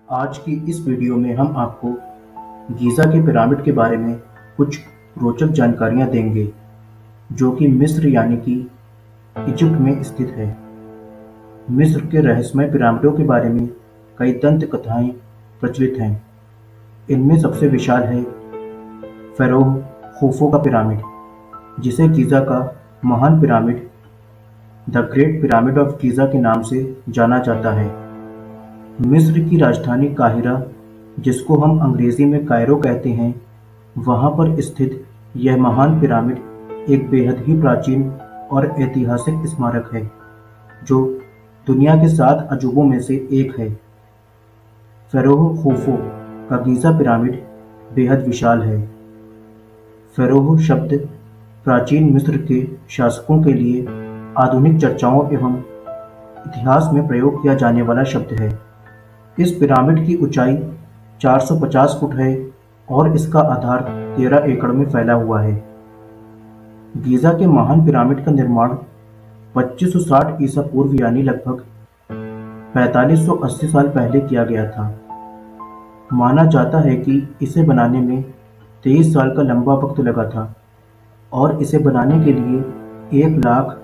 आज की इस वीडियो में हम आपको गीज़ा के पिरामिड के बारे में कुछ रोचक जानकारियाँ देंगे, जो कि मिस्र यानी कि इजिप्ट में स्थित है। मिस्र के रहस्यमय पिरामिडों के बारे में कई दंत कथाएँ प्रचलित हैं। इनमें सबसे विशाल है फ़ारोह खुफू का पिरामिड, जिसे गीज़ा का महान pyramid, the great pyramid of Giza के नाम से जाना जाता है। मिस्र की राजधानी काहिरा, जिसको हम अंग्रेज़ी में कायरो कहते हैं, वहाँ पर स्थित यह महान पिरामिड एक बेहद ही प्राचीन और ऐतिहासिक स्मारक है, जो दुनिया के 7 अजूबों में से एक है। फ़ारोह खुफू का गीज़ा पिरामिड बेहद विशाल है। फ़ारोह शब्द प्राचीन मिस्र के शासकों के लिए आधुनिक चर्चाओं एवं इतिहास में प्रयोग किया जाने वाला शब्द है। इस पिरामिड की ऊंचाई 450 फुट है और इसका आधार 13 एकड़ में फैला हुआ है। गीज़ा के महान पिरामिड का निर्माण 2560 ईसा पूर्व यानी लगभग 4580 साल पहले किया गया था। माना जाता है कि इसे बनाने में 23 साल का लंबा वक्त लगा था और इसे बनाने के लिए 1 लाख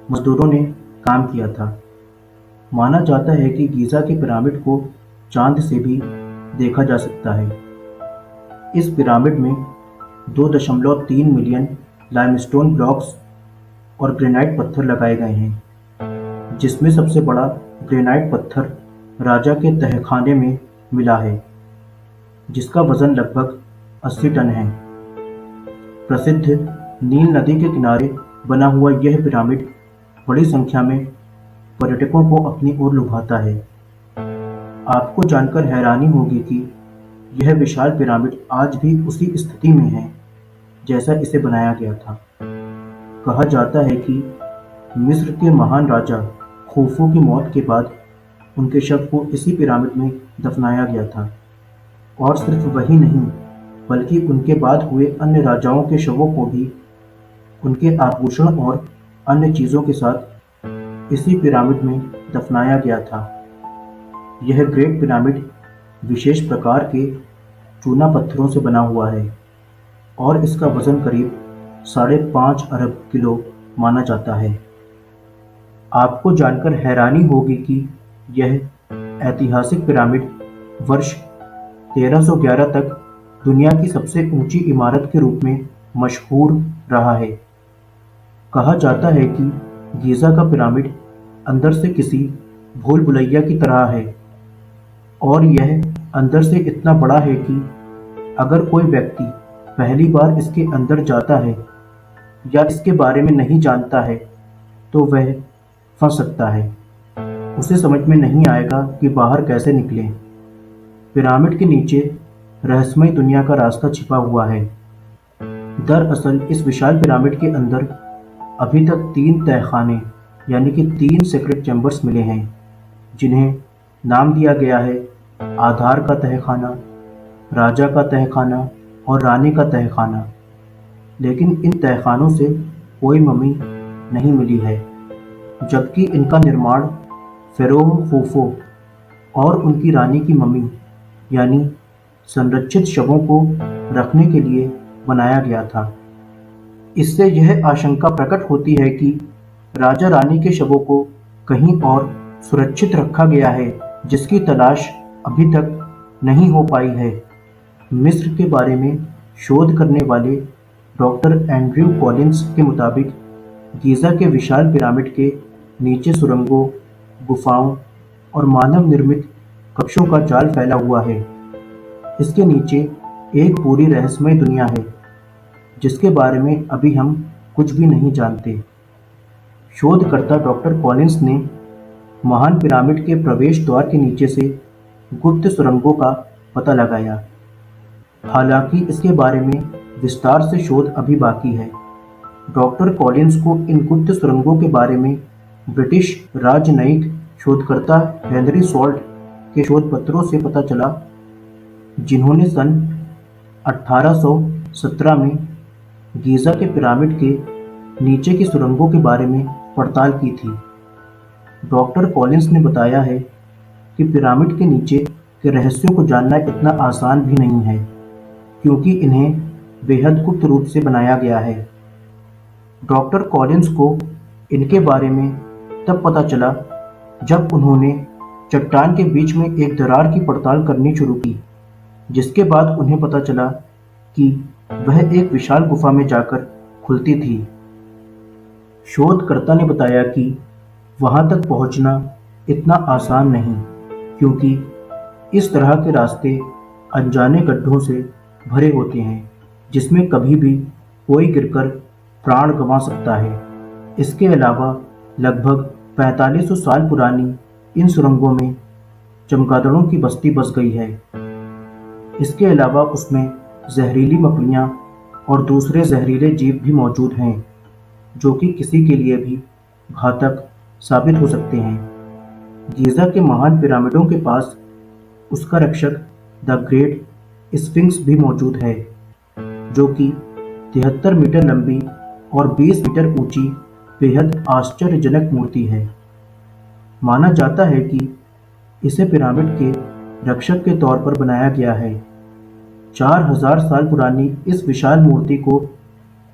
मजदूरों ने काम किया था। माना जाता है कि गीज़ा के पिरामिड को चांद से भी देखा जा सकता है। इस पिरामिड में 2.3 मिलियन लाइमस्टोन ब्लॉक्स और ग्रेनाइट पत्थर लगाए गए हैं, जिसमें सबसे बड़ा ग्रेनाइट पत्थर राजा के तहखाने में मिला है, जिसका वजन लगभग 80 टन है। प्रसिद्ध नील नदी के किनारे बना हुआ यह पिरामिड बड़ी संख्या में पर्यटकों को अपनी ओर लुभाता है। आपको जानकर हैरानी होगी कि यह विशाल पिरामिड आज भी उसी स्थिति में है जैसा इसे बनाया गया था। कहा जाता है कि मिस्र के महान राजा खुफू की मौत के बाद उनके शव को इसी पिरामिड में दफनाया गया था, और सिर्फ वही नहीं बल्कि उनके बाद हुए अन्य राजाओं के शवों को भी उनके आभूषण और अन्य चीज़ों के साथ इसी पिरामिड में दफनाया गया था। यह ग्रेट पिरामिड विशेष प्रकार के चूना पत्थरों से बना हुआ है और इसका वजन करीब 5.5 अरब किलो माना जाता है। आपको जानकर हैरानी होगी कि यह ऐतिहासिक पिरामिड वर्ष 1311 तक दुनिया की सबसे ऊंची इमारत के रूप में मशहूर रहा है। कहा जाता है कि गीज़ा का पिरामिड अंदर से किसी भूल भुलैया की तरह है, और यह अंदर से इतना बड़ा है कि अगर कोई व्यक्ति पहली बार इसके अंदर जाता है या इसके बारे में नहीं जानता है तो वह फंस सकता है। उसे समझ में नहीं आएगा कि बाहर कैसे निकले। पिरामिड के नीचे रहस्यमय दुनिया का रास्ता छिपा हुआ है। दरअसल इस विशाल पिरामिड के अंदर अभी तक 3 तहखाने यानी कि 3 सीक्रेट चैम्बर्स मिले हैं, जिन्हें नाम दिया गया है आधार का तहखाना, राजा का तहखाना और रानी का तहखाना। लेकिन इन तहखानों से कोई मम्मी नहीं मिली है, जबकि इनका निर्माण फ़ारोह खुफू और उनकी रानी की मम्मी यानी संरक्षित शवों को रखने के लिए बनाया गया था। इससे यह आशंका प्रकट होती है कि राजा रानी के शवों को कहीं और सुरक्षित रखा गया है, जिसकी तलाश अभी तक नहीं हो पाई है। मिस्र के बारे में शोध करने वाले डॉक्टर एंड्रयू कॉलिंस के मुताबिक गीज़ा के विशाल पिरामिड के नीचे सुरंगों, गुफाओं और मानव निर्मित कक्षों का जाल फैला हुआ है। इसके नीचे एक पूरी रहस्यमय दुनिया है, जिसके बारे में अभी हम कुछ भी नहीं जानते। शोधकर्ता डॉक्टर कॉलिंस ने महान पिरामिड के प्रवेश द्वार के नीचे से गुप्त सुरंगों का पता लगाया। हालांकि इसके बारे में विस्तार से शोध अभी बाकी है। डॉक्टर कॉलिंस को इन गुप्त सुरंगों के बारे में ब्रिटिश राजनयिक शोधकर्ता हेनरी सॉल्ट के शोध पत्रों से पता चला, जिन्होंने सन 1817 में गीज़ा के पिरामिड के नीचे की सुरंगों के बारे में पड़ताल की थी। डॉक्टर कॉलिंस ने बताया है कि पिरामिड के नीचे कि रहस्यों को जानना इतना आसान भी नहीं है, क्योंकि इन्हें बेहद गुप्त रूप से बनाया गया है। डॉक्टर कॉलिंस को इनके बारे में तब पता चला जब उन्होंने चट्टान के बीच में एक दरार की पड़ताल करनी शुरू की, जिसके बाद उन्हें पता चला कि वह एक विशाल गुफा में जाकर खुलती थी। शोधकर्ता ने बताया कि वहां तक पहुंचना इतना आसान नहीं, क्योंकि इस तरह के रास्ते अनजाने गड्ढों से भरे होते हैं, जिसमें कभी भी कोई गिरकर प्राण गंवा सकता है। इसके अलावा लगभग 4500 साल पुरानी इन सुरंगों में चमगादड़ों की बस्ती बस गई है। इसके अलावा उसमें जहरीली मकड़ियाँ और दूसरे जहरीले जीव भी मौजूद हैं, जो कि किसी के लिए भी घातक साबित हो सकते हैं। गीज़ा के महान पिरामिडों के पास उसका रक्षक द ग्रेट स्फिंक्स भी मौजूद है, जो कि 73 मीटर लंबी और 20 मीटर ऊंची बेहद आश्चर्यजनक मूर्ति है। माना जाता है कि इसे पिरामिड के रक्षक के तौर पर बनाया गया है। 4000 साल पुरानी इस विशाल मूर्ति को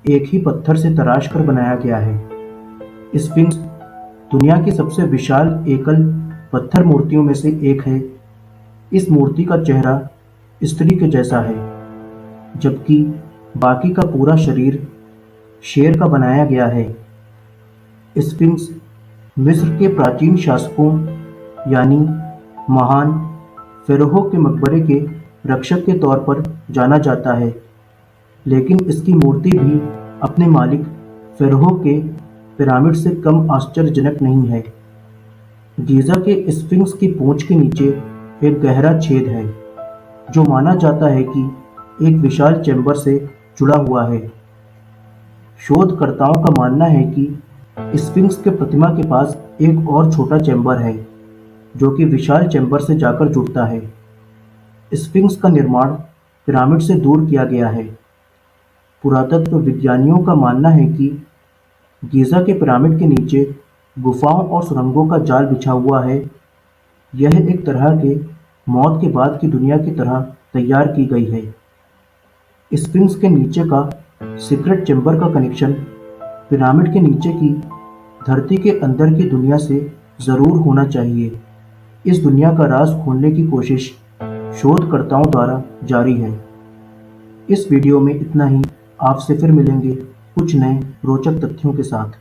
एक ही पत्थर से तराश कर बनाया गया है। स्फिंक्स दुनिया की सबसे विशाल एकल पत्थर मूर्तियों में से एक है। इस मूर्ति का चेहरा स्त्री के जैसा है, जबकि बाकी का पूरा शरीर शेर का बनाया गया है। स्फिंक्स मिस्र के प्राचीन शासकों यानी महान फेरोह के मकबरे के रक्षक के तौर पर जाना जाता है, लेकिन इसकी मूर्ति भी अपने मालिक फेरोह के पिरामिड से कम आश्चर्यजनक नहीं है। गीज़ा के स्फिंक्स की पूंछ के नीचे एक गहरा छेद है, जो माना जाता है कि एक विशाल चैम्बर से जुड़ा हुआ है। शोधकर्ताओं का मानना है कि स्फिंक्स के प्रतिमा के पास एक और छोटा चैम्बर है, जो कि विशाल चैम्बर से जाकर जुड़ता है। स्फिंक्स का निर्माण पिरामिड से दूर किया गया है। पुरातत्व विज्ञानियों का मानना है कि गीज़ा के पिरामिड के नीचे गुफाओं और सुरंगों का जाल बिछा हुआ है। यह एक तरह के मौत के बाद की दुनिया की तरह तैयार की गई है। स्फिंक्स के नीचे का सीक्रेट चैम्बर का कनेक्शन पिरामिड के नीचे की धरती के अंदर की दुनिया से ज़रूर होना चाहिए। इस दुनिया का राज खोलने की कोशिश शोधकर्ताओं द्वारा जारी है। इस वीडियो में इतना ही। आपसे फिर मिलेंगे कुछ नए रोचक तथ्यों के साथ।